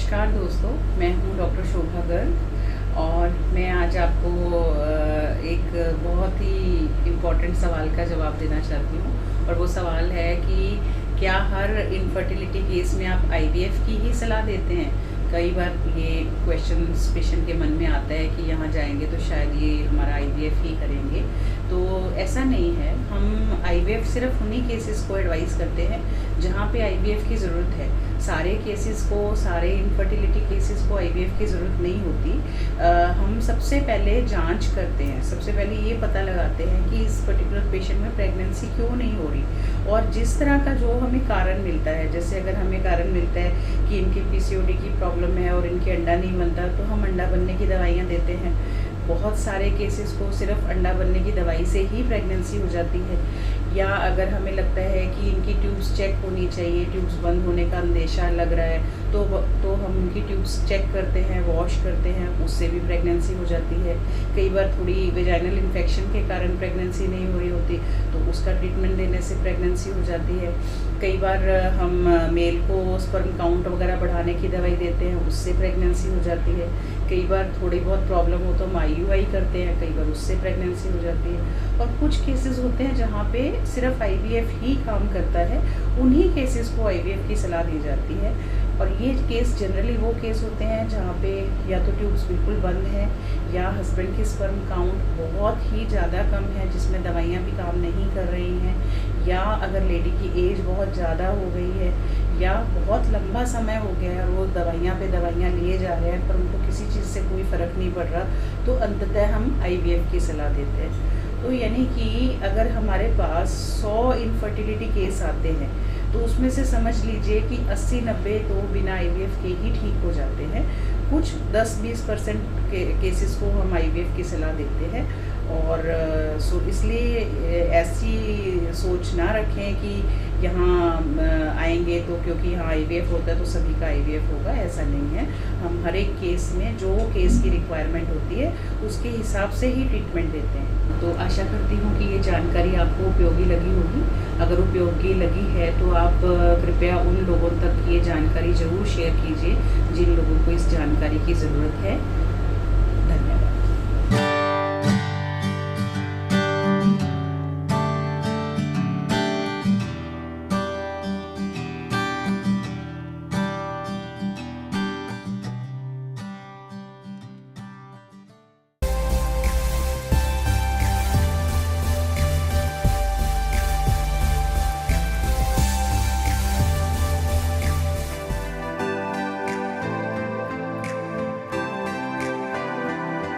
नमस्कार दोस्तों, मैं हूँ डॉक्टर शोभा गर्ग और मैं आज आपको एक बहुत ही इम्पोर्टेंट सवाल का जवाब देना चाहती हूँ। और वो सवाल है कि क्या हर इनफर्टिलिटी केस में आप आईवीएफ की ही सलाह देते हैं? कई बार ये क्वेश्चन पेशेंट के मन में आता है कि यहाँ जाएंगे तो शायद ये हमारा आईवीएफ ही करेंगे। तो ऐसा नहीं है। हम आईवीएफ सिर्फ उन्हीं केसेस को एडवाइस करते हैं जहाँ पे आईवीएफ की ज़रूरत है। सारे केसेस को, सारे इनफर्टिलिटी केसेस को आईवीएफ की ज़रूरत नहीं होती। हम सबसे पहले जांच करते हैं, सबसे पहले ये पता लगाते हैं कि इस पर्टिकुलर पेशेंट में प्रेगनेंसी क्यों नहीं हो रही। और जिस तरह का जो हमें कारण मिलता है, जैसे अगर हमें कारण मिलता है कि इनके पीसीओडी की प्रॉब्लम है और इनके अंडा नहीं बनता, तो हम अंडा बनने की दवाइयाँ देते हैं। बहुत सारे केसेस को सिर्फ अंडा बनने की दवाई से ही प्रेगनेंसी हो जाती है। या अगर हमें लगता है कि इनकी ट्यूब्स चेक होनी चाहिए, ट्यूब्स बंद होने का अंदेशा लग रहा है, तो हम उनकी ट्यूब्स चेक करते हैं, वॉश करते हैं, उससे भी प्रेगनेंसी हो जाती है। कई बार थोड़ी वेजाइनल इन्फेक्शन के कारण प्रेगनेंसी नहीं हो रही होती, तो उसका ट्रीटमेंट देने से प्रेगनेंसी हो जाती है। कई बार हम मेल को स्पर्म काउंट वगैरह बढ़ाने की दवाई देते हैं, उससे प्रेगनेंसी हो जाती है। कई बार थोड़ी बहुत प्रॉब्लम हो तो हम आईयूआई करते हैं, कई बार उससे प्रेगनेंसी हो जाती है। और कुछ केसेस होते हैं जहाँ पे सिर्फ आईवीएफ ही काम करता है, उन्हीं केसेस को आईवीएफ की सलाह दी जाती है। और ये केस जनरली वो केस होते हैं जहाँ पे या तो ट्यूब्स बिल्कुल बंद हैं, या हस्बैंड की स्पर्म काउंट बहुत ही ज़्यादा कम है जिसमें दवाइयाँ भी काम नहीं कर रही हैं, या अगर लेडी की एज बहुत ज़्यादा हो गई है, या बहुत लंबा समय हो गया है, रोज़ दवाइयाँ पे दवाइयाँ लिए जा रहे हैं पर उनको किसी चीज़ से कोई फ़र्क नहीं पड़ रहा, तो अंततः हम आईवीएफ की सलाह देते हैं। तो यानी कि अगर हमारे पास 100 इनफर्टिलिटी केस आते हैं तो उसमें से समझ लीजिए कि 80-90 तो बिना आईवीएफ के ही ठीक हो जाते हैं। कुछ 10-20% के केसेस को हम आईवीएफ की सलाह देते हैं। और इसलिए ऐसी सोच ना रखें कि यहाँ आएंगे तो क्योंकि यहाँ आईवीएफ होता है तो सभी का आईवीएफ होगा, ऐसा नहीं है। हम हर एक केस में जो केस की रिक्वायरमेंट होती है उसके हिसाब से ही ट्रीटमेंट देते हैं। तो आशा करती हूँ कि ये जानकारी आपको उपयोगी लगी होगी। अगर उपयोगी लगी है तो आप कृपया उन लोगों तक ये जानकारी ज़रूर शेयर कीजिए जिन लोगों को इस जानकारी की ज़रूरत है।